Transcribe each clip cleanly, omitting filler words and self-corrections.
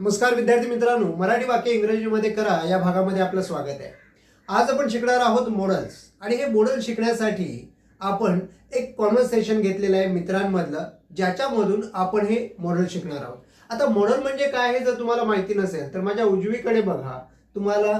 नमस्कार विद्यार्थी मित्रांनो, मराठी वाक्य इंग्रजीमध्ये करा या भागामध्ये आपलं स्वागत आहे. आज आपण शिकणार आहोत मॉडेल्स आणि हे मॉडेल शिकण्यासाठी आपण एक कॉन्व्हर्सेशन घेतलेलं आहे मित्रांमधलं, ज्याच्यामधून आपण हे मॉडेल शिकणार आहोत. आता मॉडेल म्हणजे काय हे जर तुम्हाला माहिती नसेल तर माझ्या उजवीकडे बघा, तुम्हाला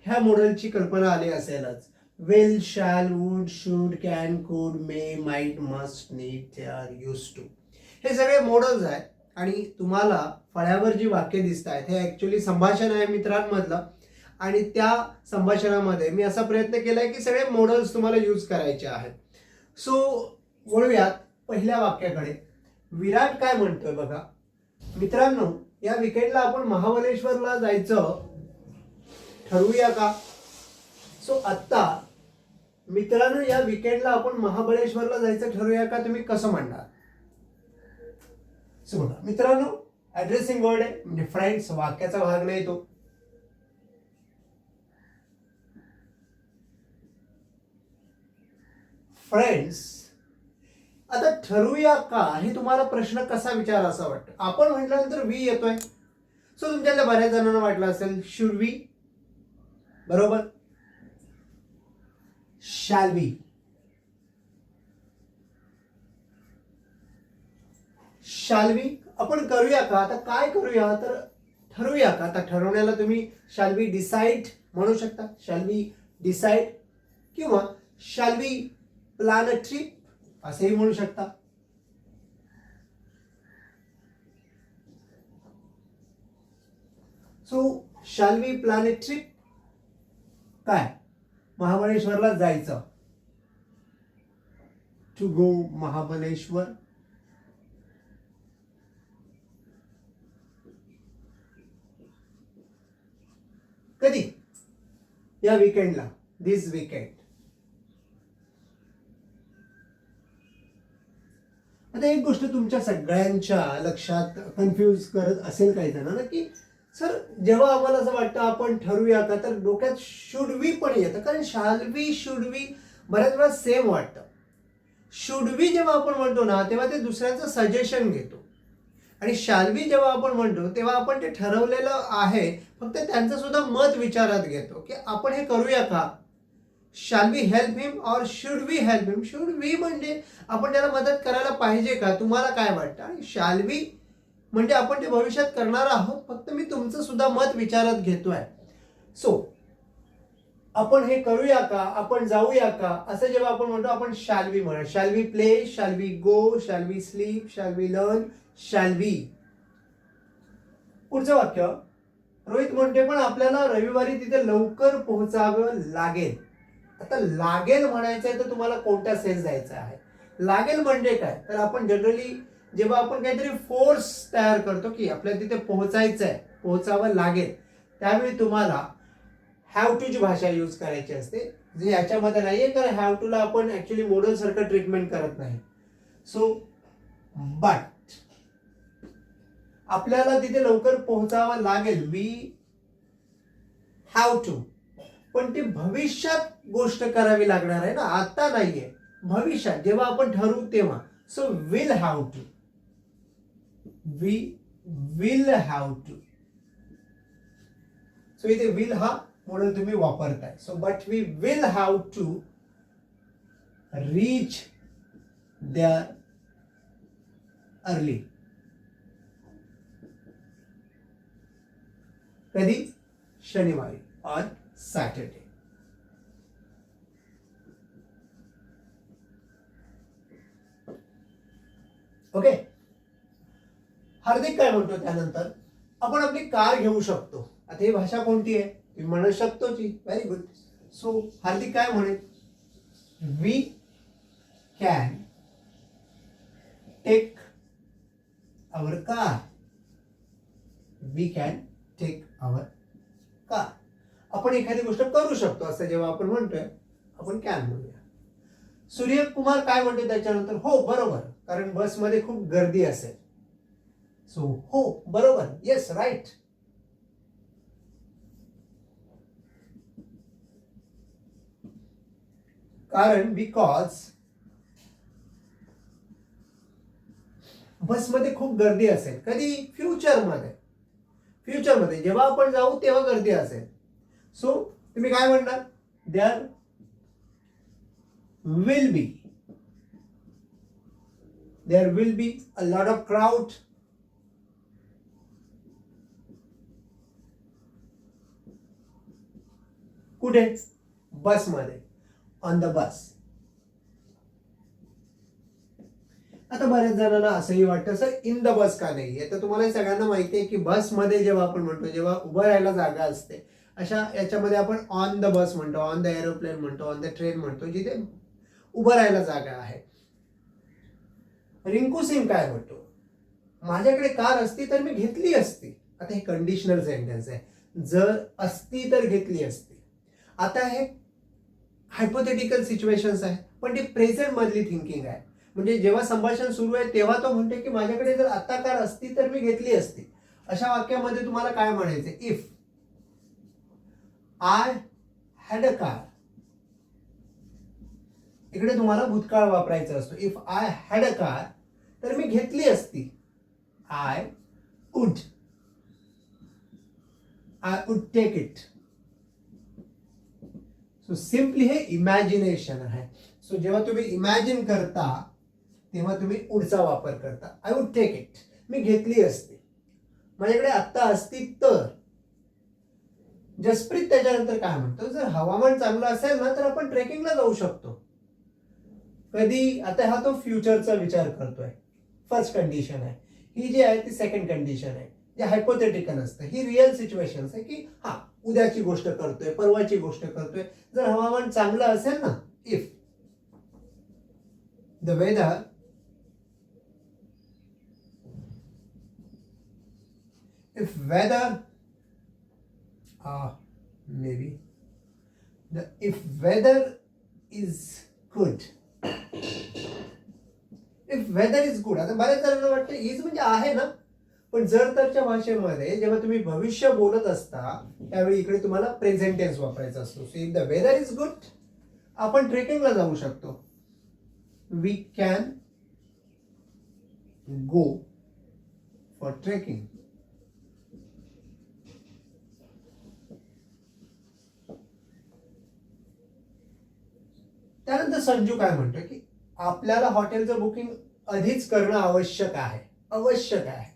ह्या मॉडेलची कल्पना आली असेलच. Will, shall, would, should, can, could, may, might, must, need, are, use to, हे सगळे मॉडेल्स आहेत. आणि तुम्हाला फळ्यावर जी वाक्य दिसत आहेत हे ऍक्च्युली संभाषण आहे मित्रांमधलं. आणि त्या संभाषणामध्ये मी असा प्रयत्न केलाय की सगळे मॉडेल्स तुम्हाला यूज करायचे आहेत. सो वळूयात पहिल्या वाक्याकडे. विराट काय म्हणतोय बघा मित्रांनो, या विकेंडला आपण महाबळेश्वरला जायचं ठरवूया का? सो आत्ता मित्रांनो, या विकेंडला आपण महाबळेश्वरला जायचं ठरवूया का, तुम्ही कसं म्हणणार? मित्रांनो, ऍड्रेसिंग वर्ड आहे म्हणजे फ्रेंड्स, वाक्याचा भाग नाही तो. फ्रेंड्स, आता ठरवूया का हे तुम्हाला प्रश्न कसा विचार असा वाटतं? आपण म्हटल्यानंतर वी येतोय. सो तुमच्यातल्या बऱ्याच जणांना वाटलं असेल शुड वी, बरोबर. शॅल वी, शॅल वी आपण करूया का? आता काय करूया तर ठरवूया का. आता ठरवण्याला तुम्ही शॅल वी डिसाइड म्हणू शकता, शॅल वी डिसाइड, किंवा shall we plan a trip असेही म्हणू शकता. So shall we plan a trip, काय महाबळेश्वरला जायचं, टू गो महाबळेश्वर. कधी? या वीकेंडला, दिस वीकेंड. आता एक गोष्ट तुमच्या सगळ्यांच्या लक्षात कन्फ्यूज करत असेल काही जणांना की सर, जेव्हा आम्हाला असं वाटतं आपण ठरवूया का, तर डोक्यात शुड वी पण येतं. कारण शाल वी, शुड वी बऱ्याच वेळा सेम वाटतं. शुड वी जेव्हा आपण म्हणतो ना, तेव्हा ते दुसऱ्याचं सजेशन घेतो. आणि शाल वी जेव्हा आपण म्हणतो तेव्हा आपण ते ठरवलेलं आहे, फक्त त्यांचं सुद्धा मत विचारात घेतो की आपण हे करूया का. Shall we help him or should we help him. Should we म्हणजे आपण त्याला मदत करायला पाहिजे का, तुम्हाला काय वाटतं. आणि शाल वी म्हणजे आपण ते भविष्यात करणार आहोत, फक्त मी तुमचं सुद्धा मत विचारात घेतोय. सो आपण हे करूया का, आपण जाऊया का, असं जेव्हा आपण म्हणतो आपण शाल वी म्हणा. Shall we play, shall we go, shall we sleep, shall we learn, shall we. पुढचं वाक्य, रोहित म्हणते पण आपल्याला रविवारी तिथे लवकर पोहोचावं लागेल. आता लागेल म्हणायचंय तर तुम्हाला कोणता सेन्स द्यायचा आहे? लागेल म्हणजे काय, तर आपण जनरली जेव्हा आपण काहीतरी फोर्स तयार करतो की आपल्याला तिथे पोहोचायचंय, पोहोचावं लागेल, त्यावेळी तुम्हाला हॅव टू ची भाषा यूज करायची असते, जे याच्यामध्ये नाहीये. कारण हॅव टू ला आपण ऍक्च्युली मॉडेल सारखं ट्रीटमेंट करत नाही. सो बट आपल्याला तिथे लवकर पोहोचावं लागेल, वी हॅव टू. पण ती भविष्यात गोष्ट करावी लागणार आहे ना, आता नाहीये, भविष्यात जेव्हा आपण ठरवू तेव्हा. So will have to, we will have to. So इथे विल हा मॉडेल तुम्ही वापरताय. So but we will have to reach there early. कधी? शनिवारी, ऑन सॅटरडे. ओके. हार्दिक काय म्हणतो त्यानंतर, आपण आपली कार घेऊ शकतो. आता ही भाषा कोणती आहे? तुम्ही म्हणू शकतो ची. Very good. सो हार्दिक काय म्हणेल? We can take our car. We can take our car. आपण एखादी गोष्ट करू शकतो असं जेव्हा आपण म्हणतोय, आपण कॅन म्हणूया. सूर्यकुमार काय म्हणतो त्याच्यानंतर? हो बरोबर, कारण बसमध्ये खूप गर्दी असेल. सो हो बरोबर, येस राईट. कारण बिकॉज बसमध्ये खूप गर्दी असेल. कधी? फ्युचरमध्ये. फ्युचरमध्ये जेव्हा आपण जाऊ तेव्हा गर्दी असेल. सो तुम्ही काय म्हणणार? There will be a lot of crowd. कुठे? बसमध्ये. On the bus. आता बऱ्याच जणांना असंही वाटतं सर इन द बस का नाही? तर तुम्हाला सगळ्यांना माहिती आहे की बसमध्ये जेव्हा आपण म्हणतो, जेव्हा उभं राहायला जागा असते, अशा याच्यामध्ये आपण ऑन द बस म्हणतो, ऑन द एरोप्लेन म्हणतो, ऑन द ट्रेन म्हणतो, जिथे उभं राहायला जागा आहे. रिंकू सिंग काय म्हणतो? माझ्याकडे कार असती तर मी घेतली असती. आता हे कंडिशनल सेंटेन्स आहे. जर असती तर घेतली असती. आता हे हायपोथेटिकल सिच्युएशन्स आहे, पण ती प्रेझेंट मधली थिंकिंग आहे. म्हणजे जेव्हा संभाषण सुरू आहे तेव्हा तो म्हणते की माझ्याकडे जर आता कार असती तर मी घेतली असती. अशा वाक्यामध्ये तुम्हाला काय म्हणायचे? If I had a car. इकडे तुम्हाला भूतकाळ वापरायचा असतो. If I had a car तर मी घेतली असती. I would take it. So simply हे इमॅजिनेशन आहे. सो जेव्हा तुम्ही इमॅजिन करता तेव्हा तुम्ही उडचा वापर करता. I would take it. मी घेतली असती. माझ्याकडे आत्ता असती तर. जसप्रीत त्याच्यानंतर काय म्हणतो? जर हवामान चांगलं असेल ना तर आपण ट्रेकिंगला जाऊ शकतो. कधी? आता हा तो फ्युचरचा विचार करतोय. फर्स्ट कंडिशन आहे. ही जी आहे ती सेकंड कंडिशन आहे, जे हायपोथेटिकल असतं. ही रिअल सिच्युएशन आहे की हा उद्याची गोष्ट करतोय, परवाची गोष्ट करतोय. जर हवामान चांगलं असेल ना, if the weather maybe if weather is good. If weather is good. आता बऱ्याच जणांना वाटतं इज म्हणजे आहे ना, पण जर तरच्या भाषेमध्ये जेव्हा तुम्ही भविष्य बोलत असता त्यावेळी इकडे तुम्हाला प्रेझेंट टेन्स वापरायचा असतो. So if the weather is good आपण ट्रेकिंगला जाऊ शकतो. We can go for trekking. त्यानंतर संजू काय म्हणतो की आपल्याला हॉटेलचं बुकिंग आधीच करणं आवश्यक आहे. आवश्यक आहे.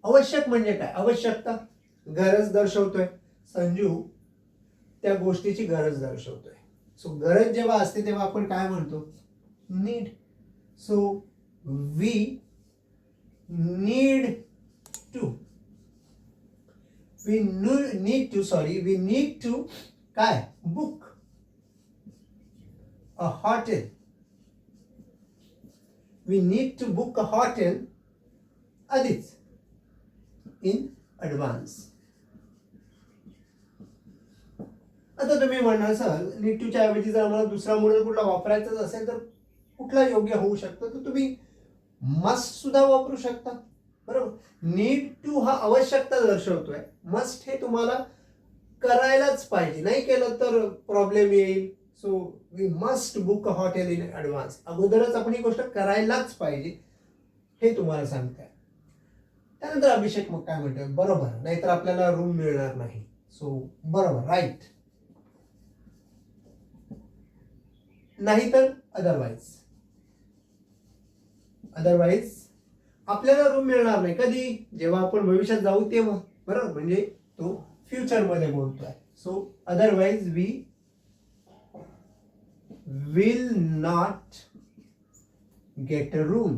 आवश्यक म्हणजे काय? आवश्यकता, गरज दर्शवतोय. संजू त्या गोष्टीची गरज दर्शवतोय. सो गरज जेव्हा असते तेव्हा आपण काय म्हणतो? Need. So we need to. We need to काय? Book a hotel. We need to book a hotel आधीच, in advance. आता तुम्ही म्हणणार सर नीड टू च्या ऐवजी जर आम्हाला दुसरा मोडल कुठला वापरायचाच असेल तर कुठला योग्य होऊ शकतं? तर तुम्ही मस्ट सुद्धा वापरू शकता. बरोबर. नीड टू हा आवश्यकता दर्शवतोय. मस्ट हे तुम्हाला करायलाच पाहिजे, नाही केलं तर प्रॉब्लेम येईल. So we must book a hotel in advance. अगोदरच आपण ही गोष्ट करायलाच पाहिजे हे तुम्हाला सांगताय. त्यानंतर अभिषेक मग काय म्हणतोय? बरोबर, नाहीतर आपल्याला रूम मिळणार नाही. सो बरोबर, राईट. नाहीतर अदरवाईज आपल्याला रूम मिळणार नाही. कधी? जेव्हा आपण भविष्यात जाऊ तेव्हा. बरोबर, म्हणजे तो फ्युचर मध्ये बोलतोय. So otherwise we will not get a room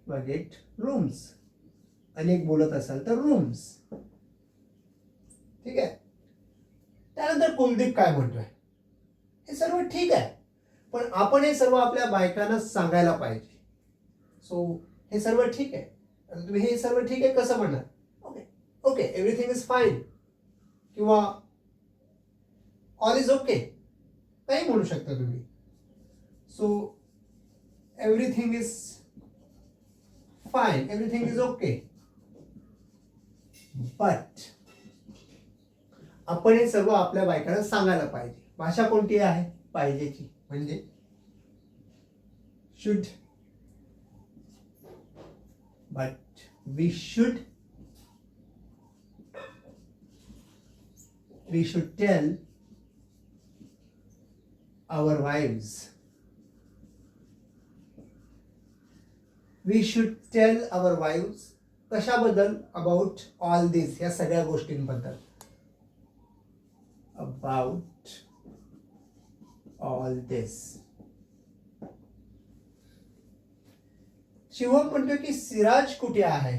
वा get rooms. अनेक बोलत असाल तर रूम्स. ठीक आहे. त्यानंतर कुलदीप काय म्हणतोय? हे सर्व ठीक आहे, पण आपण हे सर्व आपल्या बायकांना सांगायला पाहिजे. सो हे सर्व ठीक आहे. तुम्ही हे सर्व ठीक आहे कसं म्हणणार? ओके एव्हरीथिंग इज फाईन किंवा ऑल इज ओके काही म्हणू शकता तुम्ही. So everything is fine, everything is okay. But आपण हे सर्व आपल्या बायकांना सांगायला पाहिजे. भाषा कोणती आहे? पाहिजेची, म्हणजे should. But we should we should tell our wives. We should tell our wives. कशाबद्दल? अबाउट ऑल दिस, या सगळ्या गोष्टींबद्दल. अबाउट ऑल दिस. शिवम म्हणतो की सिराज कुठे आहे?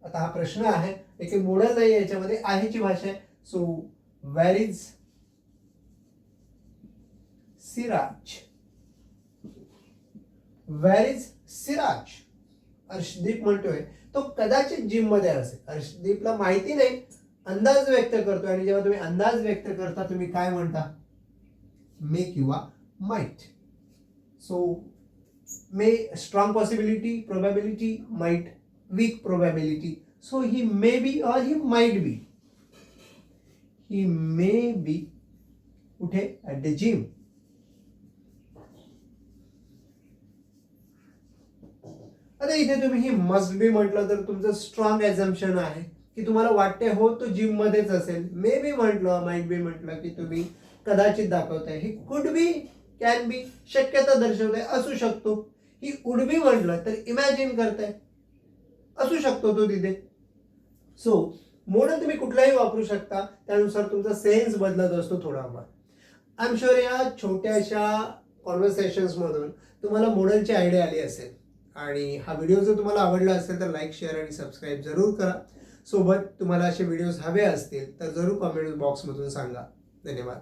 आता हा प्रश्न आहे, एक मोडल नाही याच्यामध्ये, आहेची भाषा आहे. So where is Siraj? Where is Siraj? Arshdeep म्हणतोय तो कदाचित जिम मध्ये असेल. अर्शदीपला माहिती नाही, अंदाज व्यक्त करतोय. आणि जेव्हा तुम्ही अंदाज व्यक्त करता तुम्ही काय म्हणता? मे किंवा might. So may strong possibility, probability, might weak probability. So he may be or he might be. He may be कुठे? At the gym. आता इथे तुम्ही ही मस्ट बी म्हटलं तर तुमचं स्ट्रॉंग ॲझम्पशन आहे की तुम्हाला वाटते हो तो जिम मध्येच असेल. मे बी म्हटलं, माइट बी म्हटलं की तुम्ही कदाचित दाखवताय. He could be, can be, शक्यता दर्शवताय, असू शकतो. ही वुड बी म्हटलं तर इमॅजिन करताय, असू शकतो तो तिथे. सो मोडल तुम्ही कुठलाही वापरू शकता, त्यानुसार तुमचा सेन्स बदलत असतो थोडाफार. आय एम शुअर या छोट्याशा कॉन्व्हर्सेशन्स मधून तुम्हाला मोडलची आयडिया आली असेल. आणि हा व्हिडिओ जर तुम्हाला आवडला असेल तर लाईक, शेअर आणि सबस्क्राईब जरूर करा. सोबत तुम्हाला असे व्हिडिओज हवे असतील तर जरूर कमेंट बॉक्समधून सांगा. धन्यवाद.